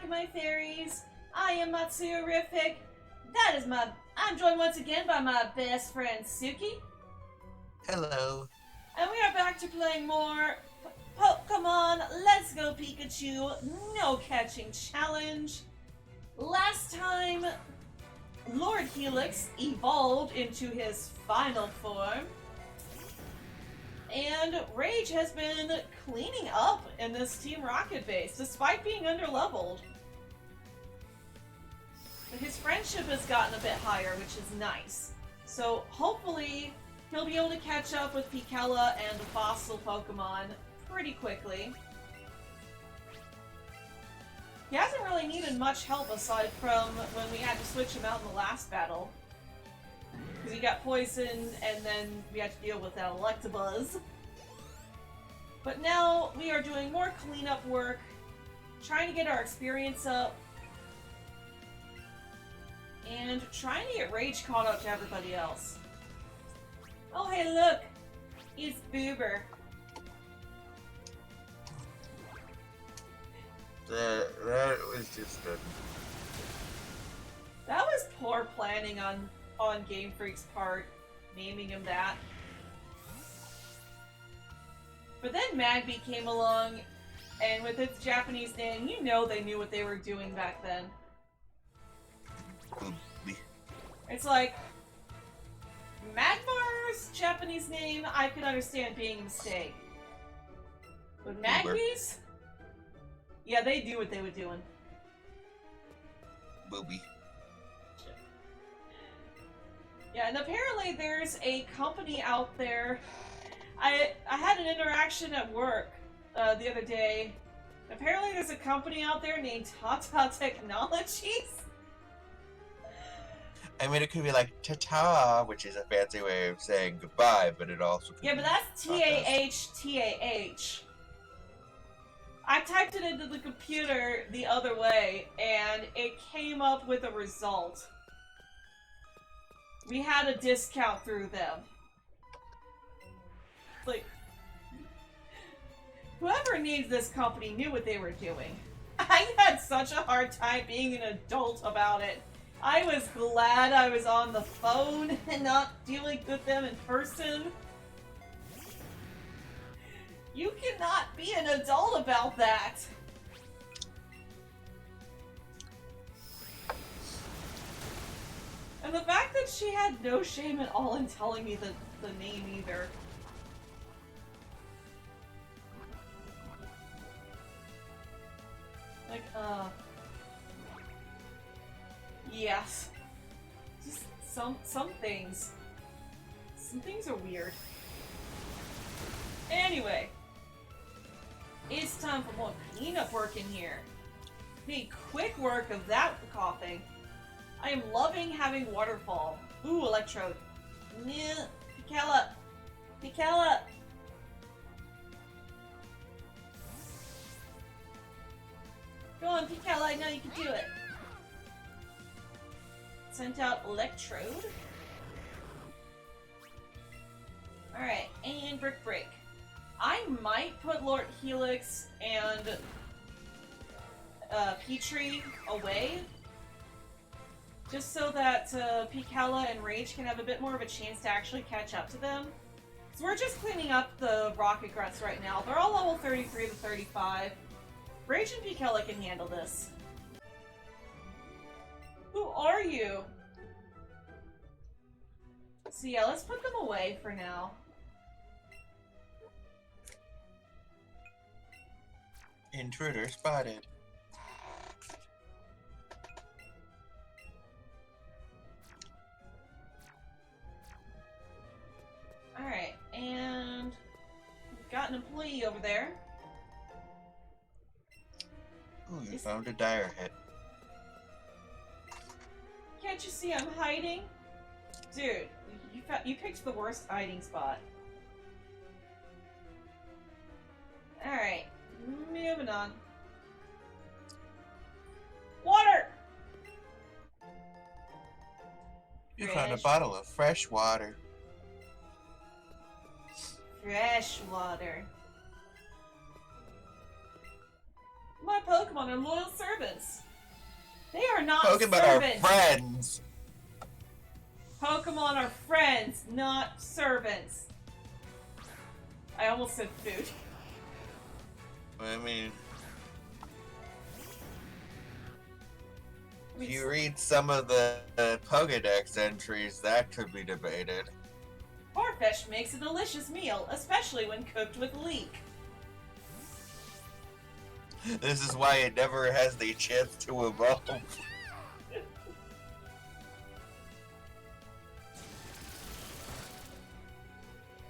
back, my fairies. I am Matsurific. I'm joined once again by my best friend Suki. Hello. And we are back to playing more Pokemon Let's Go Pikachu No Catching Challenge. Last time, Lord Helix evolved into his final form. And Rage has been cleaning up in this Team Rocket base, despite being underleveled. His friendship has gotten a bit higher, which is nice. So hopefully he'll be able to catch up with Pikachu and the fossil Pokemon pretty quickly. He hasn't really needed much help aside from when we had to switch him out in the last battle. Because he got poisoned and then we had to deal with that Electabuzz. But now we are doing more cleanup work, trying to get our experience up, and trying to get Rage caught up to everybody else. Oh hey look! It's Boober. That was just good. That was poor planning on Game Freak's part, naming him that. But then Magby came along, and with its Japanese name, you know they knew what they were doing back then. It's like, Magmar's Japanese name, I could understand being a mistake. But Magby's? Yeah, they knew what they were doing. Booby. Yeah, and apparently there's a company out there. I had an interaction at work the other day. Apparently there's a company out there named Tata Technologies. I mean, it could be like ta-ta, which is a fancy way of saying goodbye, but it also could Yeah, be but that's T-A-H-T-A-H. I typed it into the computer the other way, and it came up with a result. We had a discount through them. Like, whoever named this company knew what they were doing. I had such a hard time being an adult about it. I was glad I was on the phone and not dealing with them in person. You cannot be an adult about that. And the fact that she had no shame at all in telling me the name either. Like, yes. Just some things. Some things are weird. Anyway. It's time for more cleanup work in here. Need quick work of that coughing. I am loving having waterfall. Ooh, electrode. Yeah, Pikachu. Pikachu. Go on, Pikachu, I know you can do it. Sent out electrode. Alright, and brick break. I might put Lord Helix and Petrie away, just so that Pikachu and Rage can have a bit more of a chance to actually catch up to them. So we're just cleaning up the Rocket Gruts right now. They're all level 33 to 35. Rage and Pikachu can handle this. Who are you? So yeah, let's put them away for now. Intruder spotted. Alright, and we've got an employee over there. Ooh, you found a dire hit. Can't you see I'm hiding? Dude, you picked the worst hiding spot. Alright, moving on. Water! You found a bottle of fresh water. Fresh water. My Pokemon Pokemon are loyal servants. They are not Pokemon servants. are friends. Pokemon are friends, not servants. I almost said food. I mean, if you read some of the Pokedex entries, that could be debated. Farfetch'd makes a delicious meal, especially when cooked with leek. This is why it never has the chance to evolve.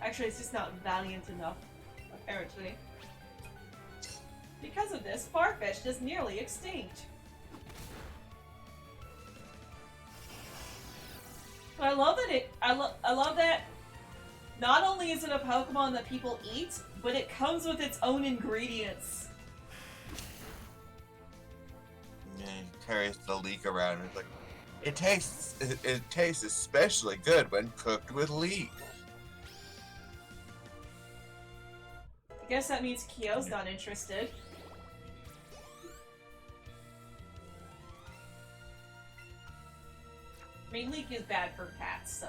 Actually, it's just not valiant enough, apparently. Because of this, Farfetch'd is nearly extinct. But I love that I love that not only is it a Pokemon that people eat, but it comes with its own ingredients. Yeah, he carries the leek around. It's like, it tastes especially good when cooked with leek. I guess that means Kyo's not interested. I mean, leek is bad for cats, so.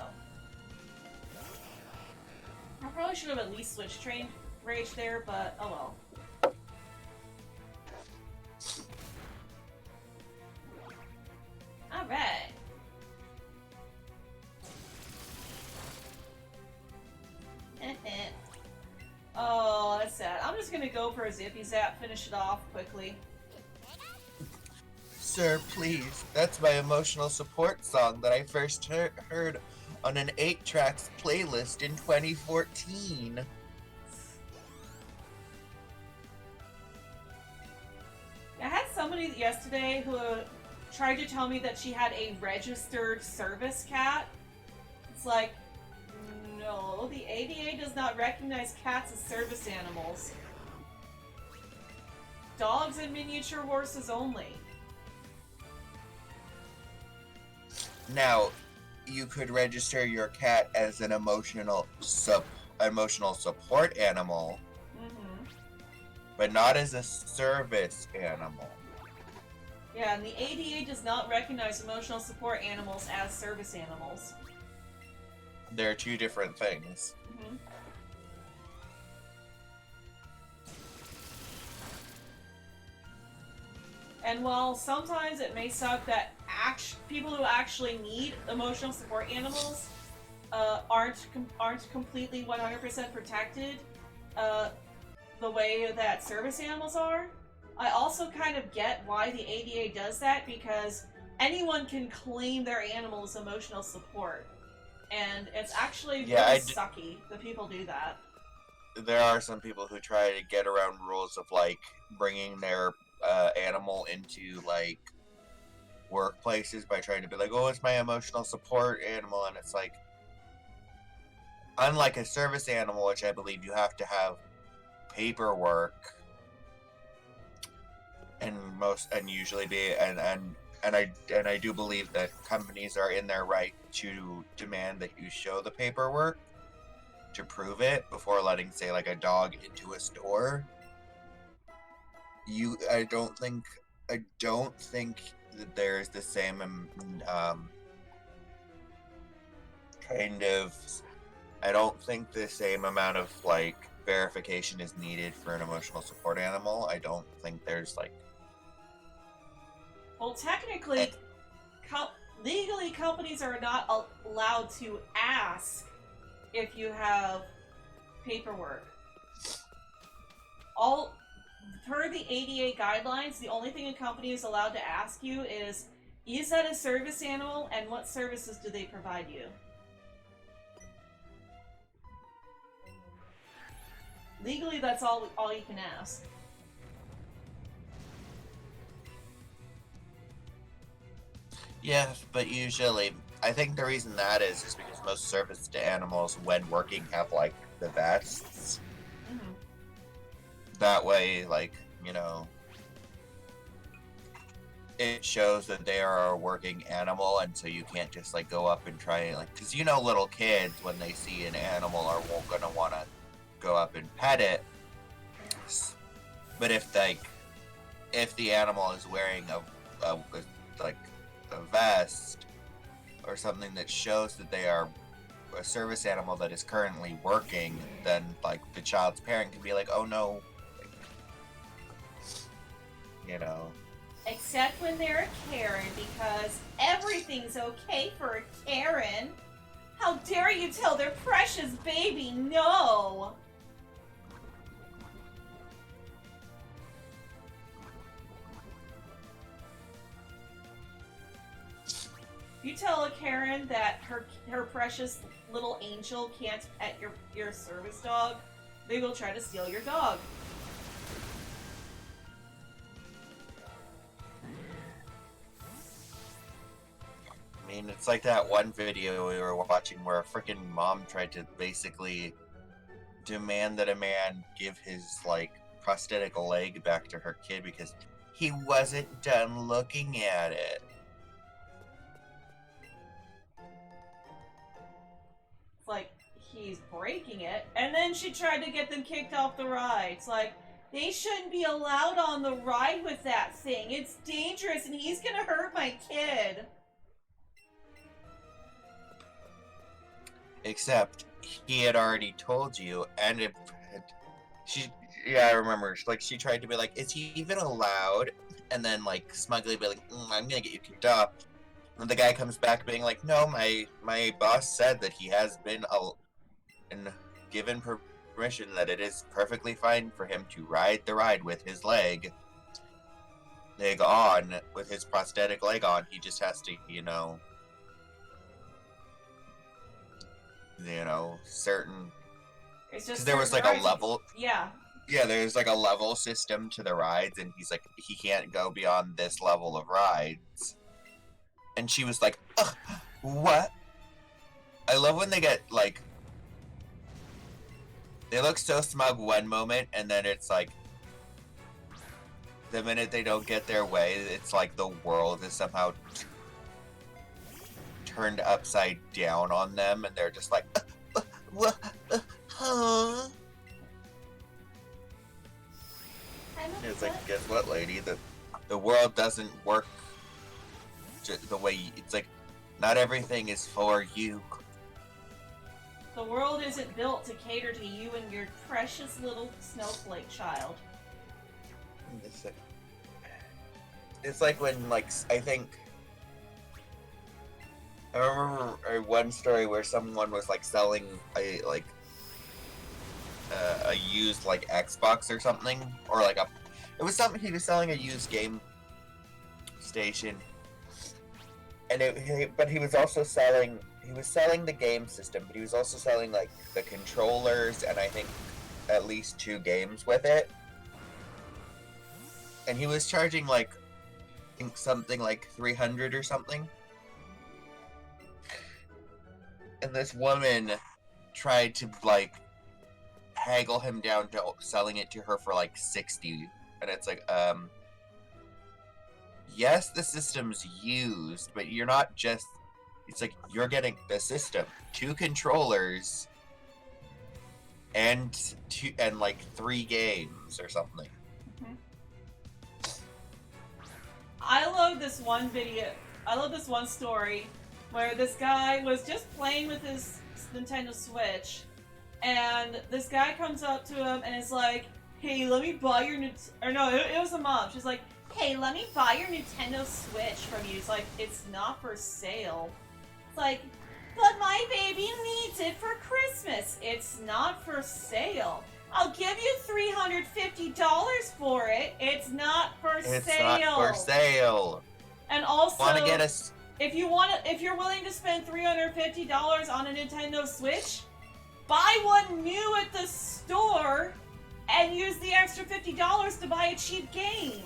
I probably should have at least switched trained Rage there, but oh well. Alright. Oh, that's sad. I'm just gonna go for a Zippy Zap, finish it off quickly. Sir, please. That's my emotional support song that I first heard on an 8-tracks playlist in 2014. I had somebody yesterday who tried to tell me that she had a registered service cat. It's like, no, the ADA does not recognize cats as service animals. Dogs and miniature horses only. Now, you could register your cat as an emotional support animal, but not as a service animal. Yeah, and the ADA does not recognize emotional support animals as service animals. They're two different things. And while sometimes it may suck that people who actually need emotional support animals aren't completely 100% protected the way that service animals are, I also kind of get why the ADA does that, because anyone can claim their animal's emotional support. And it's actually really sucky that people do that. There are some people who try to get around rules of, like, bringing their animal into, like, workplaces by trying to be like, oh, it's my emotional support animal, and it's like, unlike a service animal, which I believe you have to have paperwork and usually be and I do believe that companies are in their right to demand that you show the paperwork to prove it before letting, say, like, a dog into a store. I don't think that there's the same I don't think the same amount of, like, verification is needed for an emotional support animal. I don't think there's, like... Well, technically, legally, companies are not allowed to ask if you have paperwork. Per the ADA guidelines, the only thing a company is allowed to ask you is that a service animal, and what services do they provide you? Legally, that's all you can ask. Yes, but usually, I think the reason that is because most service to animals, when working, have, like, the vests. That way, like, you know, it shows that they are a working animal, and so you can't just, like, go up and try and, like, because, you know, little kids, when they see an animal, are gonna want to go up and pet it. But if, like, if the animal is wearing like a vest or something that shows that they are a service animal that is currently working, then like the child's parent can be like, oh no, like, you know. Except when they're a Karen, because everything's okay for a Karen. How dare you tell their precious baby no? You tell a Karen that her precious little angel can't pet your service dog, they will try to steal your dog. I mean, it's like that one video we were watching where a freaking mom tried to basically demand that a man give his like prosthetic leg back to her kid because he wasn't done looking at it. It's like, he's breaking it. And then she tried to get them kicked off the ride. It's like, they shouldn't be allowed on the ride with that thing. It's dangerous and he's gonna hurt my kid. Except he had already told you, and yeah, I remember. Like she tried to be like, "Is he even allowed?" And then like smugly be like, "I'm gonna get you kicked off." And the guy comes back being like, "No, my boss said that he has been and given permission that it is perfectly fine for him to ride the ride with his leg on, with his prosthetic leg on. He just has to, certain." It's just Because there was like rides. a level. Yeah. Yeah, there's like a level system to the rides, and he's like, he can't go beyond this level of rides. And she was like, ugh, what? I love when they get like, they look so smug one moment, and then it's like, the minute they don't get their way, it's like the world is somehow turned upside down on them, and they're just like, what? Huh? It's like, guess what, lady? The world doesn't work the way it's like. Not everything is for you. The world isn't built to cater to you and your precious little snowflake child. It's like when, like, I think I remember one story where someone was like selling a used like Xbox or something, or like it was something, he was selling a used game station, and but he was also selling the game system, but he was also selling like the controllers and I think at least 2 games with it, and he was charging like I think something like 300 or something. And this woman tried to like haggle him down to selling it to her for like 60, and it's like, yes, the system's used, but you're not just, it's like you're getting the system, 2 controllers, and like 3 games or something. I love this one video. I love this one story where this guy was just playing with his Nintendo Switch, and this guy comes up to him and is like, "Hey, let me buy your it was a mom. She's like, "Hey, let me buy your Nintendo Switch from you." It's like, "It's not for sale." It's like, "But my baby needs it for Christmas." "It's not for sale." "I'll give you $350 for it." "It's not for sale." It's not for sale. And also, want to get us? If you're willing to spend $350 on a Nintendo Switch, buy one new at the store and use the extra $50 to buy a cheap game.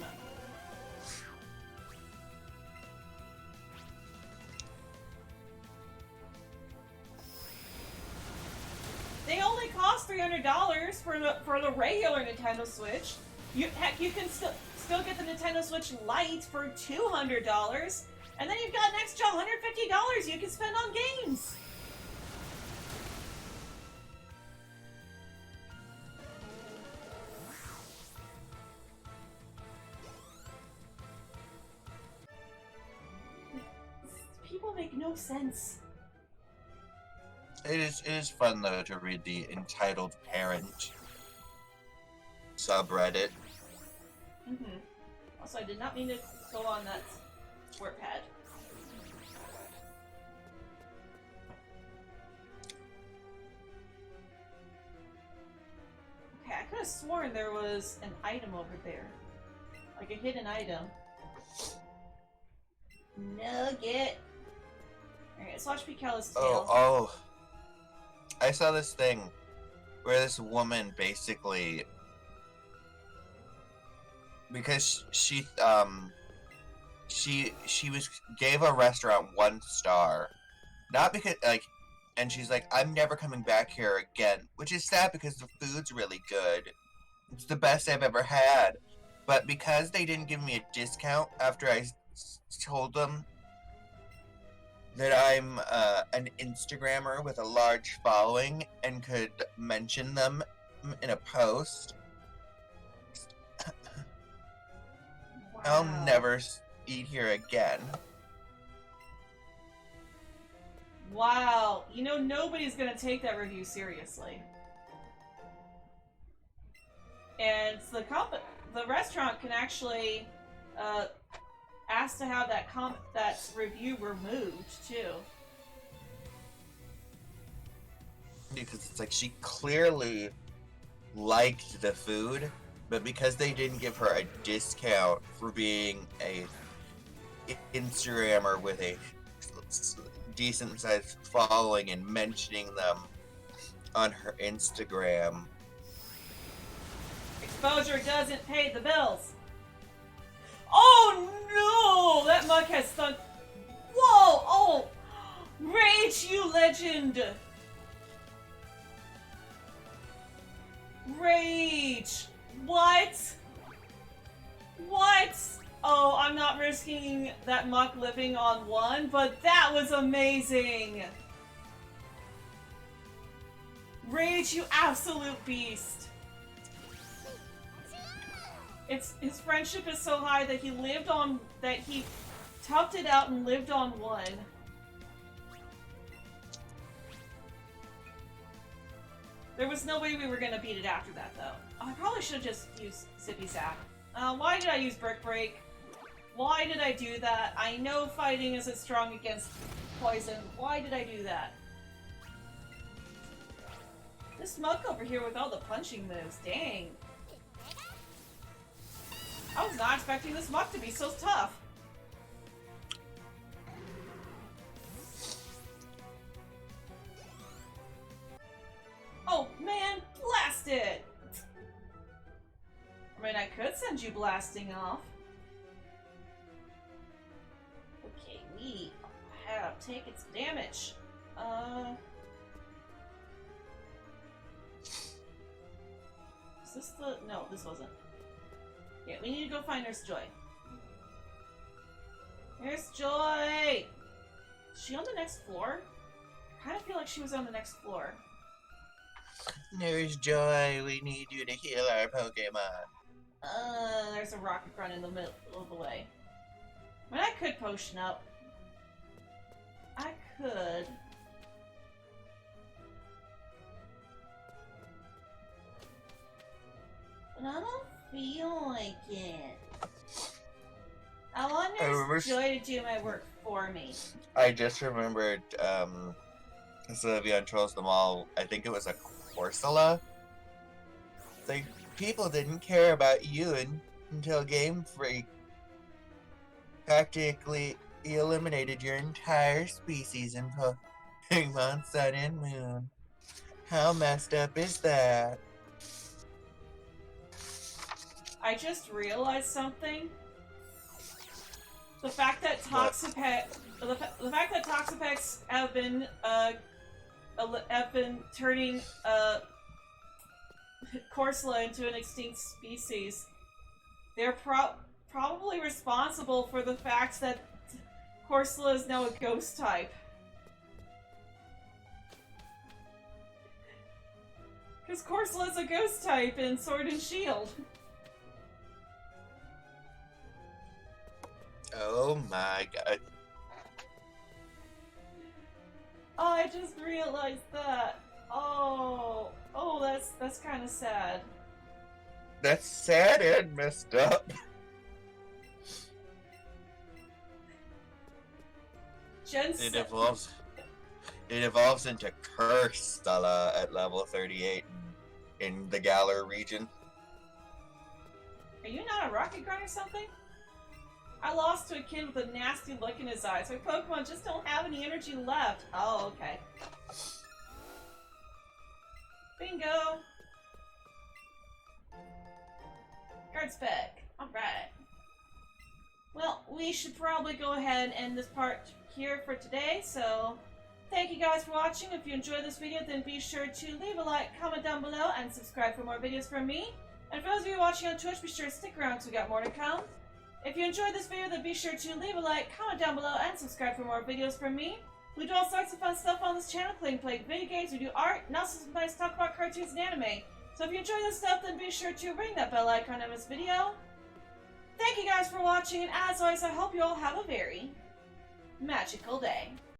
They only cost $300 for the regular Nintendo Switch. You can still get the Nintendo Switch Lite for $200, and then you've got an extra $150 you can spend on games. make no sense. It is fun though to read the entitled parent subreddit. Also, I did not mean to go on that squirt pad. Okay, I could have sworn there was an item over there. Like a hidden item. Nugget! Alright, let's watch Pikachu's tail. Oh. I saw this thing where this woman basically, because she gave a restaurant 1 star, not because and she's like, I'm never coming back here again, which is sad because the food's really good. It's the best I've ever had, but because they didn't give me a discount after I told them that I'm an Instagrammer with a large following and could mention them in a post, Wow. I'll never eat here again. Wow. You know, nobody's gonna take that review seriously. And the restaurant can actually ask to have that review removed too. Because it's like she clearly liked the food, but because they didn't give her a discount for being a Instagrammer with a decent sized following and mentioning them on her Instagram. Exposure doesn't pay the bills. Oh no! That mug has stunk. Whoa! Oh! Rage, you legend! Rage! What? What? Oh, I'm not risking that muck living on 1, but that was amazing! Rage, you absolute beast! His friendship is so high that he toughed it out and lived on 1. There was no way we were gonna beat it after that, though. I probably should have just used Zippy Zap. Why did I use Brick Break? Why did I do that? I know fighting isn't strong against poison. Why did I do that? This muck over here with all the punching moves, dang. I was not expecting this muck to be so tough. Oh man, blast it! I mean, I could send you blasting off. Okay, we have taken some damage. Is this the... No, this wasn't. Yeah, we need to go find Nurse Joy. Nurse Joy! Is she on the next floor? I kind of feel like she was on the next floor. Nurse Joy, we need you to heal our Pokemon. There's a rocket run in the middle of the way. I mean, I could potion up. I could. But I don't feel like it. I want Nurse Joy to do my work for me. I just remembered, Sylveon trolls them all. I think it was a Corsola. Like, people didn't care about you until Game Freak practically eliminated your entire species in Pokemon Sun and Moon. How messed up is that? I just realized something. The fact that Toxapex have been turning Corsola into an extinct species. They're probably responsible for the fact that Corsola is now a ghost type. Because Corsola is a ghost type in Sword and Shield. Oh my god. just realized that. Oh, that's kind of sad. That's sad and messed up. Jensen. It evolves into Curse at level 38 in the Galar region. Are you not a rocket grunt or something? I lost to a kid with a nasty look in his eyes. My Pokemon just don't have any energy left. Oh, okay. Bingo! Guard spec. Alright. Well, we should probably go ahead and end this part here for today, so thank you guys for watching. If you enjoyed this video, then be sure to leave a like, comment down below, and subscribe for more videos from me. And for those of you watching on Twitch, be sure to stick around because we got more to come. If you enjoyed this video, then be sure to leave a like, comment down below, and subscribe for more videos from me. We do all sorts of fun stuff on this channel, including playing video games, we do art, and also sometimes talk about cartoons and anime. So if you enjoy this stuff, then be sure to ring that bell icon on this video. Thank you guys for watching, and as always, I hope you all have a very magical day.